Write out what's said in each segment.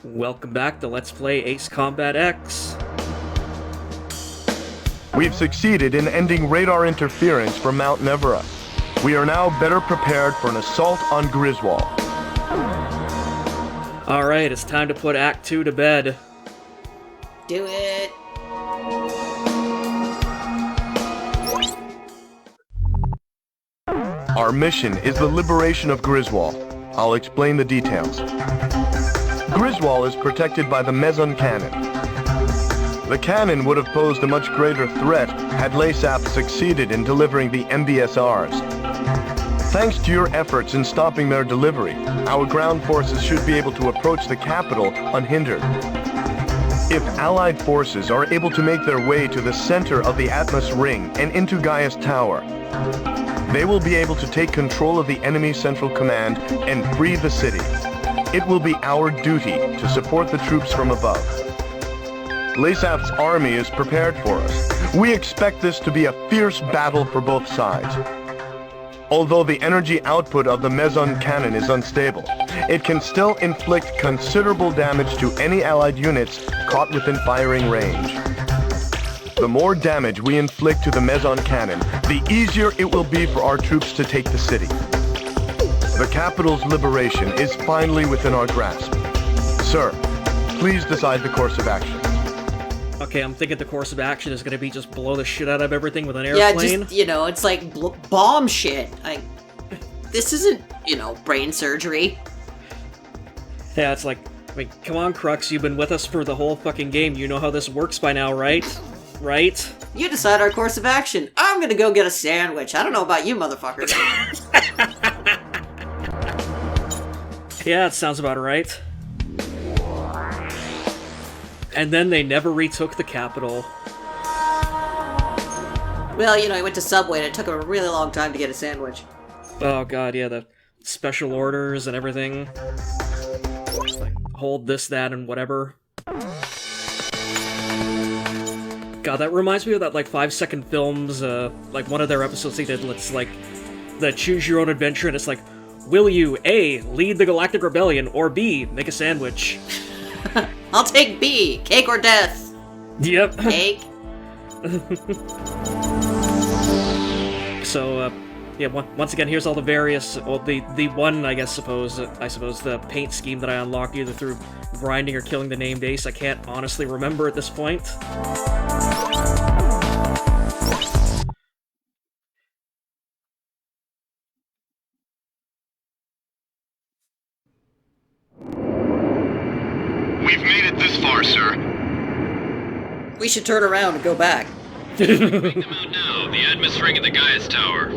Welcome back to Let's Play Ace Combat X. We've succeeded in ending radar interference from Mount Nevera. We are now better prepared for an assault on Griswall. Alright, it's time to put Act 2 to bed. Do it! Our mission is the liberation of Griswall. I'll explain the details. Griswall is protected by the Meson Cannon. The cannon would have posed a much greater threat had LASAP succeeded in delivering the MBSRs. Thanks to your efforts in stopping their delivery, our ground forces should be able to approach the capital unhindered. If Allied forces are able to make their way to the center of the Atmos Ring and into Gaiuss Tower, they will be able to take control of the enemy central command and free the city. It will be our duty to support the troops from above. LASAP's army is prepared for us. We expect this to be a fierce battle for both sides. Although the energy output of the Meson cannon is unstable, it can still inflict considerable damage to any Allied units caught within firing range. The more damage we inflict to the Meson cannon, the easier it will be for our troops to take the city. The capital's liberation is finally within our grasp. Sir, please decide the course of action. Okay, I'm thinking the course of action is gonna be just blow the shit out of everything with an Yeah, airplane. just, it's like bomb shit. This isn't, brain surgery. Yeah, it's like, I mean, come on, Crux, you've been with us for the whole fucking game. You know how this works by now, right? Right? You decide our course of action. I'm gonna go get a sandwich. I don't know about you, motherfucker. Yeah, it sounds about right. And then they never retook the capital. Well, he went to Subway and it took him a really long time to get a sandwich. Oh god, yeah, the special orders and everything. Like, hold this, that, and whatever. God, that reminds me of that, 5-second films, like, one of their episodes they did, it's like, the Choose Your Own Adventure, and it's like, will you, A, lead the Galactic Rebellion, or B, make a sandwich? I'll take B, cake or death. Yep. Cake. So, yeah, once again, here's all the various, well, the one, I suppose, the paint scheme that I unlocked either through grinding or killing the named Ace. I can't honestly remember at this point. We've made it this far, sir. We should turn around and go back. Take them out now. The Atmos Ring at the Gaiuss Tower.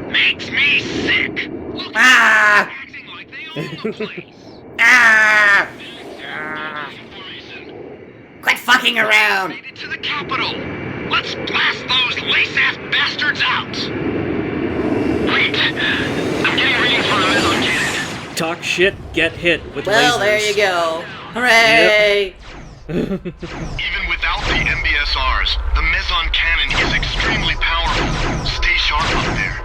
Makes me sick. Look, Ah! acting like they own the place. Ah! Quit fucking around! Made it to the capital. Let's blast those lace-ass bastards out. Wait, I'm getting readings from the Meson cannon. Talk shit, get hit with Well, lasers. there you go. Hooray! Even without the MBSRs, the Meson cannon is extremely powerful. Stay sharp up there.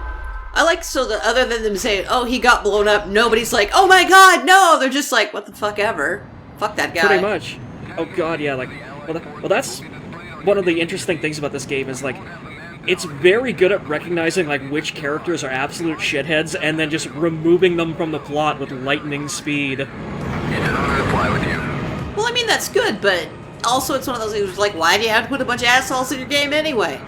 I like so that other than them saying, oh, he got blown up, nobody's like, oh my god, no! They're just like, what the fuck ever. Fuck that guy. Pretty much. Oh god, yeah, well, that's one of the interesting things about this game is, it's very good at recognizing, which characters are absolute shitheads and then just removing them from the plot with lightning speed. Well, I mean, that's good, but also it's one of those things like, why do you have to put a bunch of assholes in your game anyway?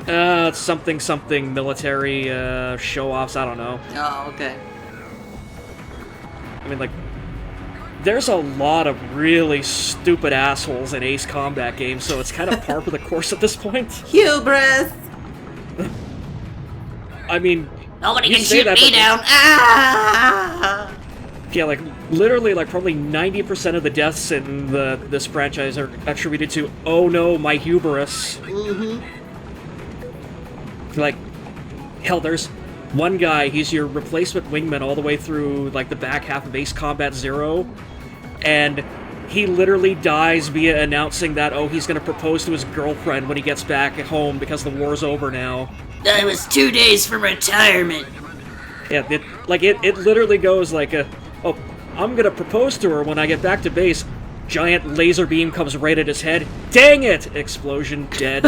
It's something military, show-offs, I don't know. Oh, okay. I mean, there's a lot of really stupid assholes in Ace Combat games, so it's kind of par for the course at this point. Hubris! I mean... Nobody you can say shoot that, me but- down! Ah! Yeah, literally, probably 90% of the deaths in this franchise are attributed to, oh no, my hubris. Mm-hmm. Hell, there's one guy, he's your replacement wingman all the way through, the back half of Ace Combat 0, and he literally dies via announcing that, oh, he's gonna propose to his girlfriend when he gets back home because the war's over now. I was 2 days from retirement. Yeah, it literally goes oh, I'm gonna propose to her when I get back to base. Giant laser beam comes right at his head. Dang it! Explosion, dead.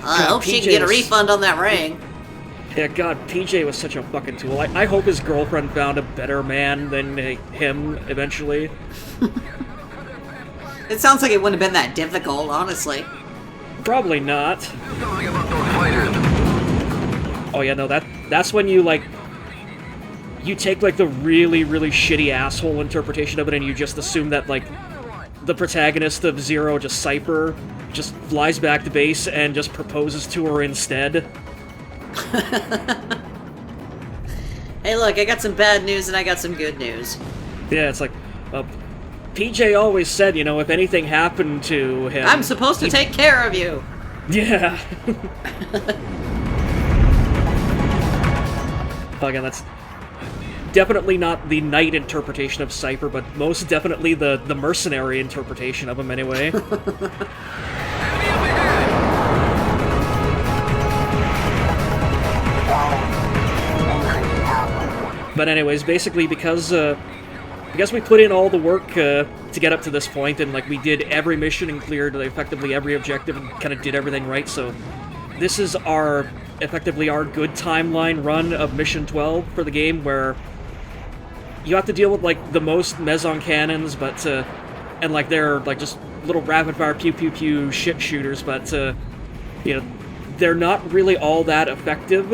I hope she can get a refund on that ring. Yeah, God, PJ was such a fucking tool. I hope his girlfriend found a better man than him eventually. It sounds like it wouldn't have been that difficult, honestly. Probably not. Something about those fighters. Oh yeah, no, that's when you, like, you take, like, the really, really shitty asshole interpretation of it and you just assume that, like, the protagonist of Zero, just Cypher, just flies back to base and just proposes to her instead. Hey look, I got some bad news and I got some good news. Yeah, it's like, PJ always said, you know, if anything happened to him... I'm supposed to take care of you! Yeah. Again, that's definitely not the knight interpretation of Cypher, but most definitely the mercenary interpretation of him anyway. But anyways, basically because we put in all the work to get up to this point, and like we did every mission and cleared effectively every objective and kind of did everything right, so this is effectively our good timeline run of Mission 12 for the game, where you have to deal with like the most meson cannons, but and like they're like just little rapid fire pew pew pew shit shooters, but you know, they're not really all that effective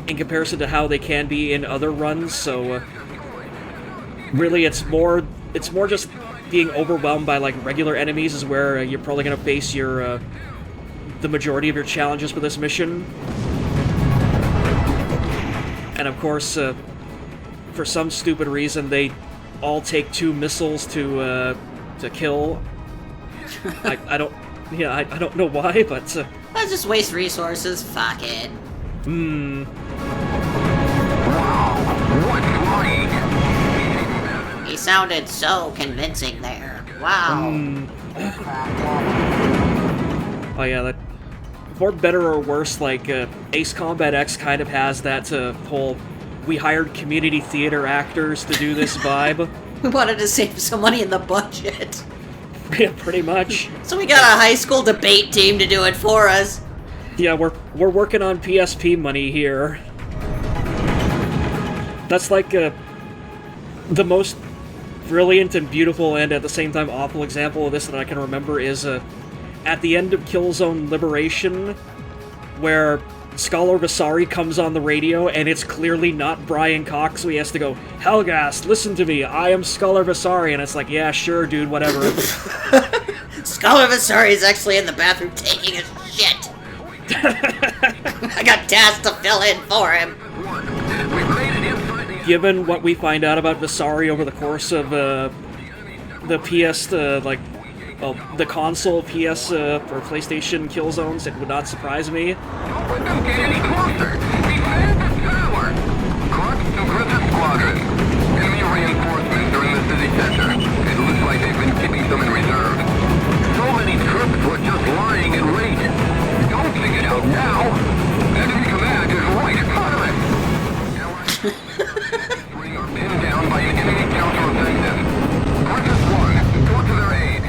in comparison to how they can be in other runs. So really, it's more just being overwhelmed by like regular enemies is where you're probably gonna face your the majority of your challenges for this mission. And of course, for some stupid reason, they all take 2 missiles to kill. I don't know why, but Let's just waste resources. Fuck it. He sounded so convincing there. Wow. Oh yeah, that for better or worse, like Ace Combat X kind of has that whole we hired community theater actors to do this vibe. We wanted to save some money in the budget. Yeah, pretty much. So we got a high school debate team to do it for us. Yeah, we're working on PSP money here. That's like the most brilliant and beautiful and at the same time awful example of this that I can remember is at the end of Killzone Liberation, where Scholar Vasari comes on the radio, and it's clearly not Brian Cox, so he has to go, Helgast, listen to me, I am Scholar Vasari, and it's like, yeah, sure, dude, whatever. Scholar Vasari is actually in the bathroom taking his shit. I got tasked to fill in for him. Given what we find out about Vasari over the course of the PS, the console PS or PlayStation Killzones, it would not surprise me. Don't get any closer! Defend the tower! Crux to Griffith Squadron. Enemy reinforcements are in the city center. It looks like they've been keeping them in reserve. So many troops were just lying in wait. Don't dig it out now! Enemy command is right in front of it! Bring our men down by an enemy counter-offensive. Griffith 1, go to their aid.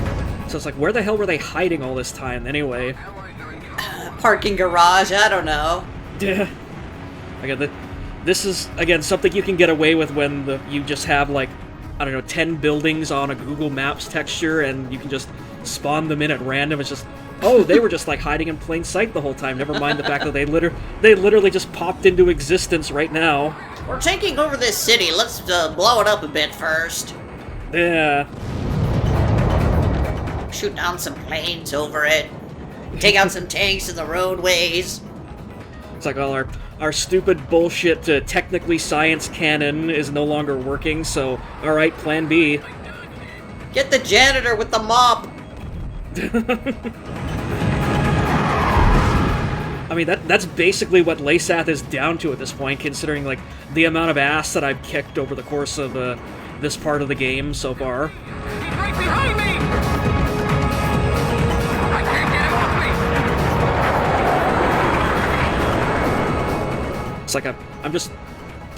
So it's like, where the hell were they hiding all this time, anyway? Parking garage, I don't know. Yeah. Again, this is, again, something you can get away with when you just have, like, I don't know, 10 buildings on a Google Maps texture, and you can just spawn them in at random. It's just, oh, they were just, like, hiding in plain sight the whole time. Never mind the fact that they literally just popped into existence right now. We're taking over this city. Let's blow it up a bit first. Yeah. Shoot down some planes over it. Take out some tanks in the roadways. It's like, well, our stupid bullshit technically science canon is no longer working, so, alright, plan B. Get the janitor with the mop. I mean, that's basically what Laysath is down to at this point, considering, like, the amount of ass that I've kicked over the course of this part of the game so far. He's right behind me! I can't get him off me! It's like I'm just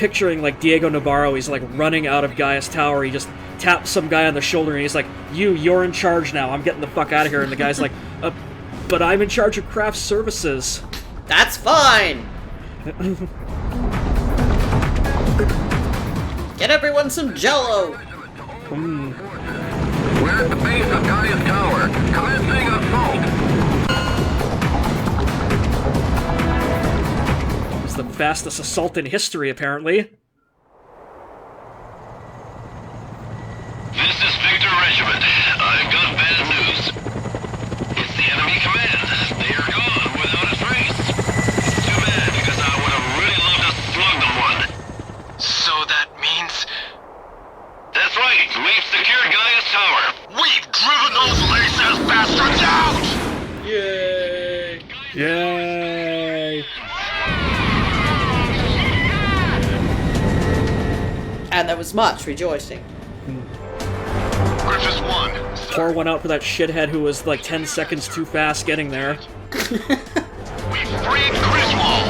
picturing, like, Diego Navarro, he's, like, running out of Gaiuss Tower, he just taps some guy on the shoulder, and he's like, you're in charge now, I'm getting the fuck out of here, and the guy's like, but I'm in charge of craft services. That's fine! Get everyone some Jell-O! We're at the base of Gaiuss Tower. Commencing assault. It's the fastest assault in history, apparently. This is Victor Regiment. I've got bad news. It's the enemy command. They are gone without a trace. Too bad, because I would have really loved to slug them one. So that means... That's right, we've secured Gaiuss Tower. We've driven those lace-ass bastards out! Yay! Yay! And there was much rejoicing. Griffiths 1. Pour one out for that shithead who was like 10 seconds too fast getting there. We freed Griswall!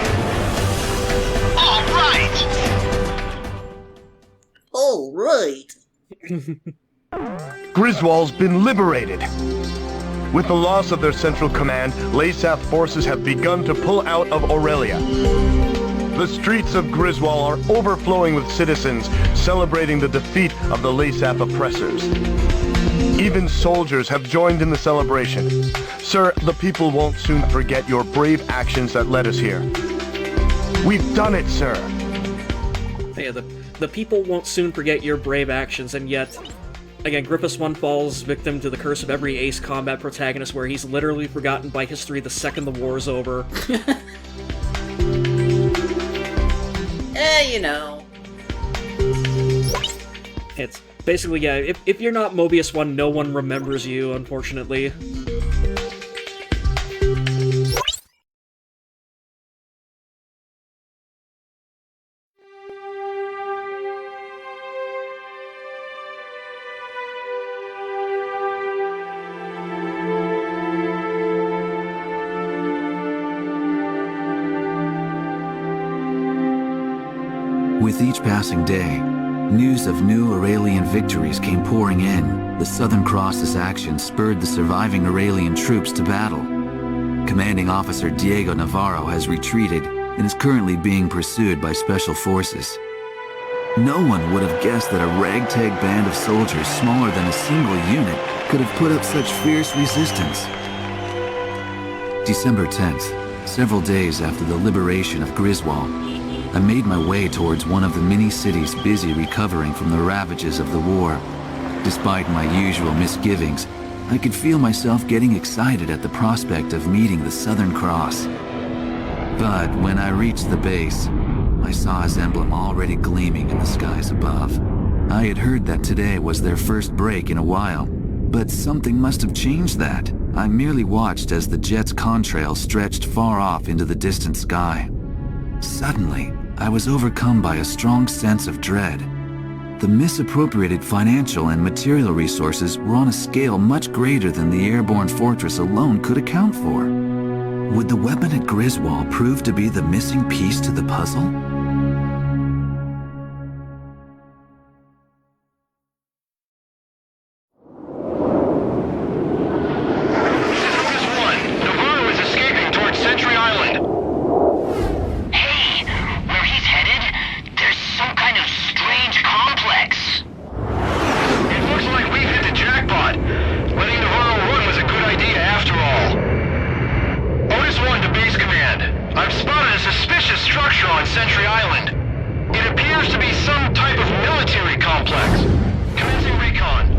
All right! All right. Griswall's been liberated. With the loss of their central command, Laysaf forces have begun to pull out of Aurelia. The streets of Griswall are overflowing with citizens celebrating the defeat of the Laysaf oppressors. Even soldiers have joined in the celebration. Sir, the people won't soon forget your brave actions that led us here. We've done it, sir. Yeah, the people won't soon forget your brave actions, and yet, again, Griswall 1 falls victim to the curse of every Ace Combat protagonist, where he's literally forgotten by history the second the war's over. You know. It's basically, yeah, if you're not Mobius 1, no one remembers you, unfortunately. With each passing day, news of new Aurelian victories came pouring in. The Southern Cross's action spurred the surviving Aurelian troops to battle. Commanding Officer Diego Navarro has retreated and is currently being pursued by Special Forces. No one would have guessed that a ragtag band of soldiers smaller than a single unit could have put up such fierce resistance. December 10th, several days after the liberation of Griswall, I made my way towards one of the many cities busy recovering from the ravages of the war. Despite my usual misgivings, I could feel myself getting excited at the prospect of meeting the Southern Cross. But when I reached the base, I saw his emblem already gleaming in the skies above. I had heard that today was their first break in a while, but something must have changed that. I merely watched as the jet's contrail stretched far off into the distant sky. Suddenly, I was overcome by a strong sense of dread. The misappropriated financial and material resources were on a scale much greater than the airborne fortress alone could account for. Would the weapon at Griswall prove to be the missing piece to the puzzle? I've spotted a suspicious structure on Sentry Island. It appears to be some type of military complex. Commencing recon.